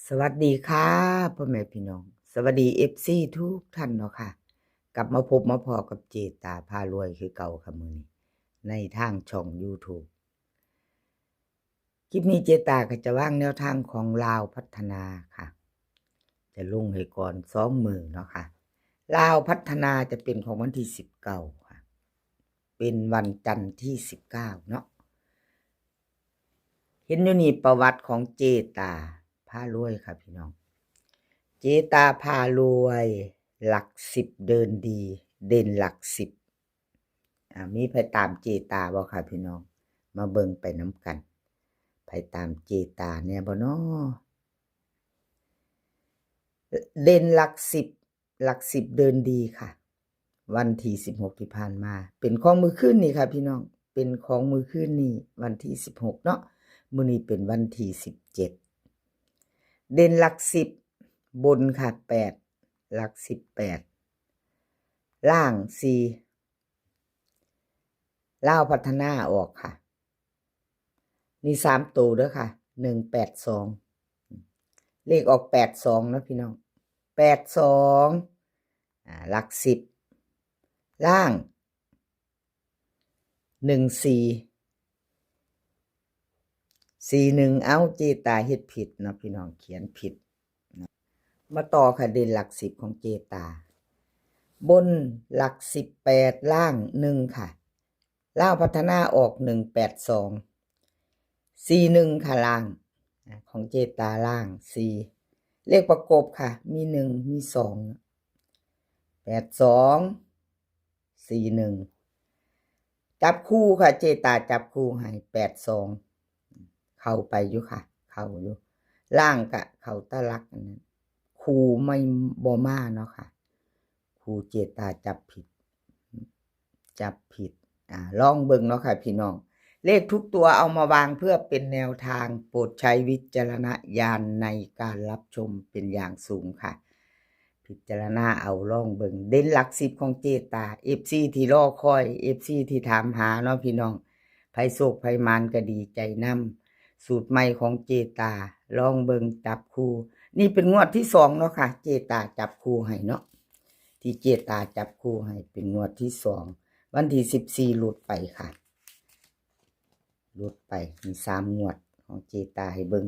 สวัสดีค่ะพ่อแม่พี่น้องสวัสดีFCทุกท่านเนาะค่ะกลับมาพบมาพอกับเจตาพารวยคือเก่าค่ะมื้อนี้ในทางช่อง YouTube คลิปนี้เจตาก็จะวางแนวทางของลาวพัฒนาค่ะจะลงให้ก่อน2มื้อเนาะค่ะลาวพัฒนาจะเป็นของวันที่19ค่ะเป็นวันจันทร์ที่19เนาะเห็นอยู่นี่ประวัติของเจตาพารวยค่ะพี่น้อง เจตาพารวยหลักสิบเดินดีเด่นหลักสิบมีไปตามเจตาบ่ค่ะพี่น้องมาเบิ่งไปน้ำกันไปตามเจตาเนี่ยบ่เนาะเด่นหลักสิบหลักสิบเดินดีค่ะวันที่16ที่ผ่านมาเป็นของมือขึ้นนี่ค่ะพี่น้องเป็นของมือขึ้นนี่วันที่16เนาะมื้อนี้เป็นวันที่17เด่นหลักสิบบนค่ะ8หลักสิบ8ล่าง4ลาวพัฒนาออกค่ะนี่3ตัวเด้อค่ะ182เลขออก82นะพี่น้อง82หลัก10ล่าง14 41เอาเจตาเฮ็ดผิดเนาะพี่น้องเขียนผิดมาต่อค่ะเด่นหลัก10ของเจตาบนหลัก18ล่าง1ค่ะลาวพัฒนาออก182 41ค่ะล่างของเจตาล่าง4เลขประกบค่ะมี1มี2 82 41จับคู่ค่ะเจตาจับคู่ให้82เข้าไปอยู่ค่ะเข้าอยู่ล่างกะเข้าตะลักอันนั้นคู่ไม่บ่มาเนาะค่ะคู่เจตาจับผิดลองเบิ่งเนาะค่ะพี่น้องเลขทุกตัวเอามาวางเพื่อเป็นแนวทางโปรดใช้วิจารณญาณในการรับชมเป็นอย่างสูงค่ะพิจารณาเอาลองเบิ่งเด่นหลัก10ของเจตา FC ที่รอคอย FC ที่ถามหาเนาะพี่น้องไผโศกไผมานก็ดีใจนํสูตรใหม่ของเจตาลองเบิ่งจับคู่นี่เป็นงวดที่2เนาะค่ะเจตาจับคู่ให้เนาะที่เจตาจับคู่ให้เป็นงวดที่2วันที่14หลุดไปค่ะหลุดไปมี3งวดของเจตาให้เบิ่ง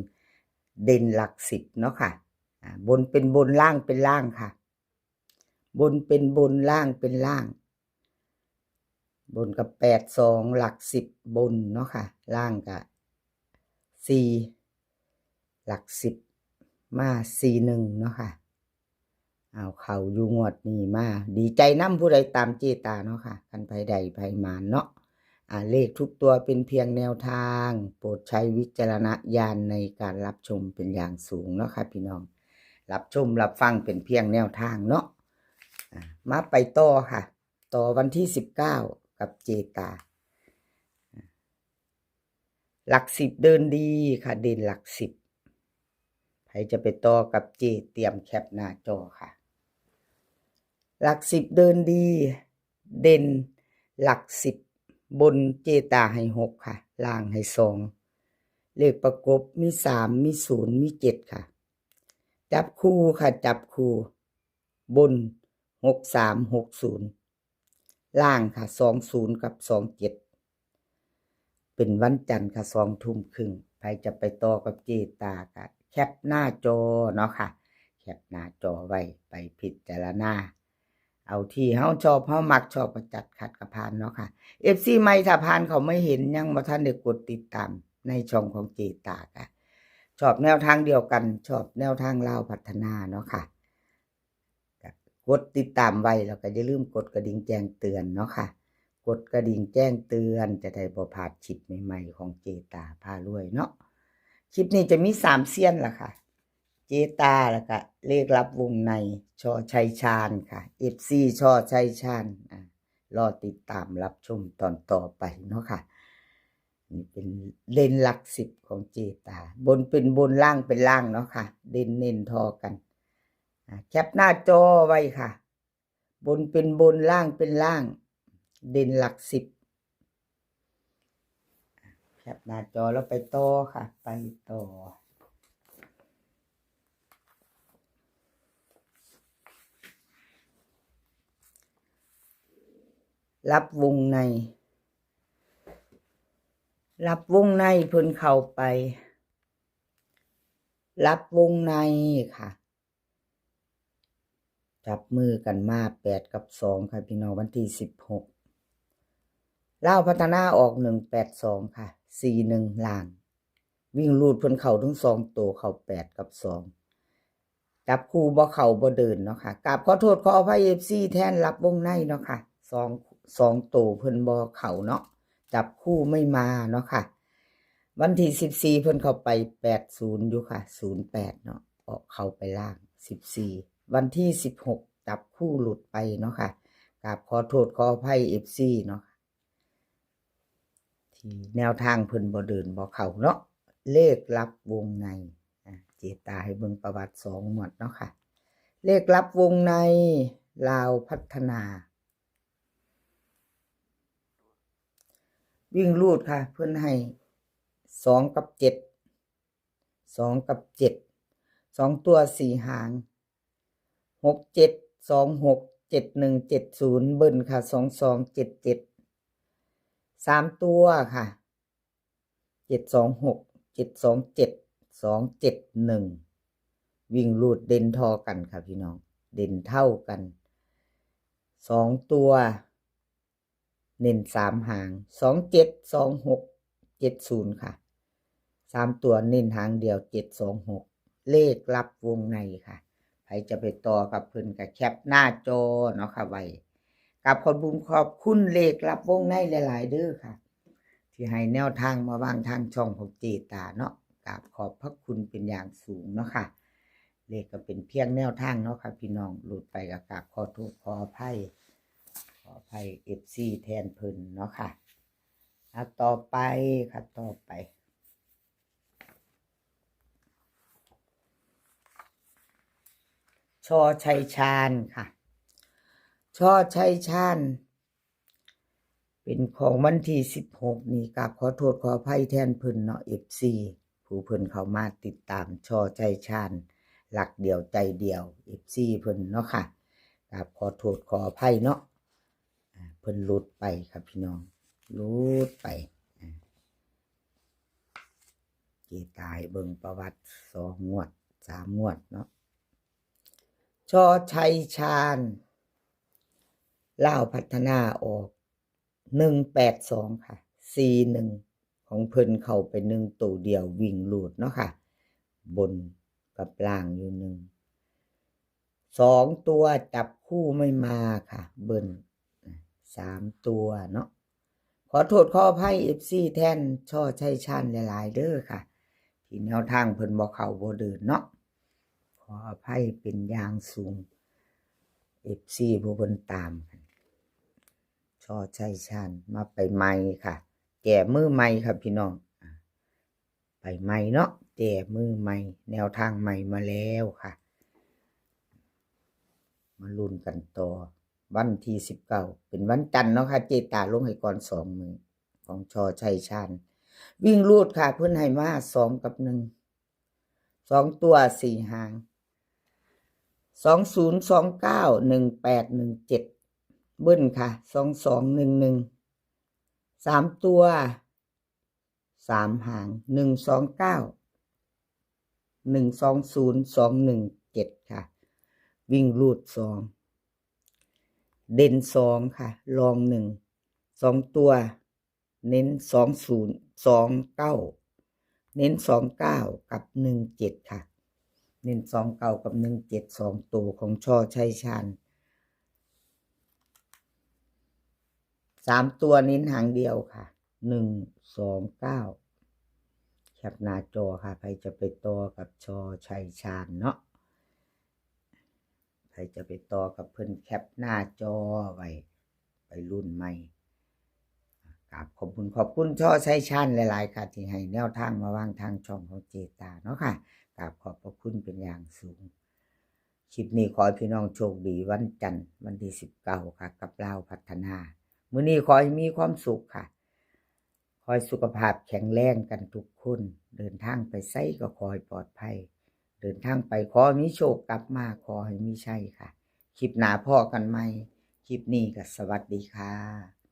เด่นหลัก10เนาะค่ะบนเป็นบนล่างเป็นล่างค่ะบนเป็นบนล่างเป็นล่างบนกับ82หลัก10บนเนาะค่ะล่างกับ4หลัก10มา41เนาะค่ะเอาเข้าอยู่งวดนี้มาดีใจนำผู้ใดตามเจตาเนาะค่ะคันไผใดไผมานเนาะเลขทุกตัวเป็นเพียงแนวทางโปรดใช้วิจารณญาณในการรับชมเป็นอย่างสูงเนาะค่ะพี่น้องรับชมรับฟังเป็นเพียงแนวทางเนาะมาไปต่อค่ะต่อวันที่19กับเจตาหลัก10เดินดีค่ะเด่นหลัก10ใครจะไปต่อกับเจเตรียมแคปหน้าจอค่ะหลัก10เดินดีเด่นหลัก10บนเจตาให้6ค่ะล่างให้2เลขประกบมี3มี0มี7ค่ะจับคู่ค่ะจับคู่บน6360ล่างค่ะ20กับ27เป็นวันจันทร์ค่ะ20:30นใครจะไปต่อกับเจตาค่ะแคปหน้าจอเนาะค่ะแคปหน้าจอไว้ไปพิจารณาเอาที่เฮาชอบเฮามักชอบก็จัดขัดกระพานเนาะค่ะ FC ใหม่ถ้าผ่านเขาไม่เห็นยังบ่ทันได้กดติดตามในช่องของเจตาค่ะชอบแนวทางเดียวกันชอบแนวทางลาวพัฒนาเนาะค่ะกดติดตามไว้แล้วก็อย่าลืมกดกระดิ่งแจ้งเตือนเนาะค่ะกดกระดิ่งแจ้งเตือนจะได้บ่พลาดคลิปใหม่ๆของเจตาพารวยเนาะคลิปนี้จะมี3เซียนล่ะค่ะเจตาแล้วก็เลขลับวงในช่อชัยชาญค่ะ FC ช่อชัยชาญรอติดตามรับชมตอนต่อไปเนาะค่ะนี่เป็นเด่นหลัก10ของเจตาบนเป็นบนล่างเป็นล่างเนาะค่ะเด่นเน้นทอกันแคปหน้าจอไว้ค่ะบนเป็นบนล่างเป็นล่างเด่นหลัก10แคปหน้าจอแล้วไปต่อค่ะไปต่อ รับวงในเพิ่นเข้าไปรับวงในค่ะจับมือกันมา8 กับ 2ค่ะพี่น้องวันที่16ลาวพัฒนาออก182ค่ะ41ล่างวิ่งรูดเพิ่นเข้าทั้ง2ตัวเข้า8 กับ 2จับคู่บ่เข้าบ่เดินเนาะค่ะกราบขอโทษขออภัย FC แทนรับวงในเนาะค่ะ2ตัวเพิ่นบ่เข้าเนาะจับคู่ไม่มาเนาะค่ะวันที่14เพิ่นเข้าไป80อยู่ค่ะ08เนาะออกเข้าไปล่าง14วันที่16จับคู่หลุดไปเนาะค่ะกราบขอโทษขออภัย FC เนาะที่แนวทางเพิ่นบ่เดินบ่เข้าเนาะเลขลับวงในเจตาให้เบิ่งประวัติ2งวดเนาะค่ะเลขลับวงในลาวพัฒนาวิ่งรูดค่ะเพิ่นให้2 กับ 7 2 กับ 7 2ตัว4หาง6 7 2 6 7 1 7 0เบิ้ลค่ะ2 2 7 7 3ตัวค่ะ7 2 6 7 2 7 2 7 1วิ่งรูดเด่นทอกันค่ะพี่น้องเด่นเท่ากัน2ตัวเน้น3หาง2 7 2 6 7 0ค่ะ3ตัวเน้นหางเดียว7 2 6เลขลับวงในค่ะใครจะไปต่อกับเพิ่นก็แคปหน้าจอเนาะค่ะไว้กับขอบคุณเลขลับวงในหลายๆเด้อค่ะที่ให้แนวทางมาวางทางช่องของเจตาเนาะกราบขอบพระคุณเป็นอย่างสูงเนาะค่ะเลขก็เป็นเพียงแนวทางเนาะค่ะพี่น้องหลุดไปก็กราบขอโทษขออภัยFC แทนเพิ่นเนาะค่ะต่อไปค่ะต่อไปชอชัยชาญค่ะชอชัยชาญเป็นของวันที่16นี่กราบขอโทษขออภัยแทนเพิ่นเนาะ FC ผู้เพิ่นเข้ามาติดตามชอชัยชาญหลักเดียวใจเดียว FC เพิ่นเนาะค่ะกราบขอโทษขออภัยเนาะเพิ่นหลุดไปครับพี่น้องหลุดไปเจตายเบิ่งประวัติ2 งวด 3 งวดเนาะชอชัยชาญลาวพัฒนาออก182ค่ะ41ของเพิ่นเข้าไป1ตัวเดียววิ่งลูดเนาะค่ะบนกับล่างอยู่2ตัวจับคู่ไม่มาค่ะเบิ่น3ตัวเนาะขอโทษขออภัย FC แทนช่อชัยชาญหลายๆเด้อค่ะที่แนวทางเพิ่นบ่เข้าบ่เดินเนาะขออภัยเป็นอย่างสูง FC ผู้เพิ่นตามช่อชัยชาญมาไปใหม่ค่ะแก่มือใหม่ครับพี่น้องไปใหม่เนาะแก่มือใหม่แนวทางใหม่มาแล้วค่ะมาลุ้นกันต่อวันที่19เป็นวันจันทร์เนาะค่ะเจตาลงให้ก่อน2มื้อของชอชัยชาญวิ่งรูดค่ะเพิ่นให้มา2 กับ 1 2ตัว4หาง20 29 18 17เบิ้ลค่ะ22 11 3ตัว3หาง129 120 217ค่ะวิ่งรูด2เด่น2ค่ะรอง1 2ตัวเน้น20 29เน้น29กับ17ค่ะเน้น29กับ17 2ตัวของชอชัยชาญ3ตัวเน้นหางเดียวค่ะ129แคปหน้าจอค่ะใครจะไปต่อกับชอชัยชาญเนาะใครจะไปต่อกับเพิ่นแคปหน้าจอไว้ไปรุ่นใหม่กราบขอบคุณช่อชัยชาญหลายๆค่ะที่ให้แนวทางมาวางทางช่องของเจตาเนาะค่ะกราบขอบพระคุณเป็นอย่างสูงคลิปนี้ขอให้พี่น้องโชคดีวันจันทร์วันที่19ค่ะกับลาวพัฒนามื้อนี้ขอให้มีความสุขค่ะขอให้สุขภาพแข็งแรงกันทุกคนเดินทางไปไสก็ขอให้ปลอดภัยเดินทางไปขอให้มีโชคกลับมาขอให้มีชัยค่ะคลิปหน้าพ้อกันใหม่ คลิปนี้ก็สวัสดีค่ะ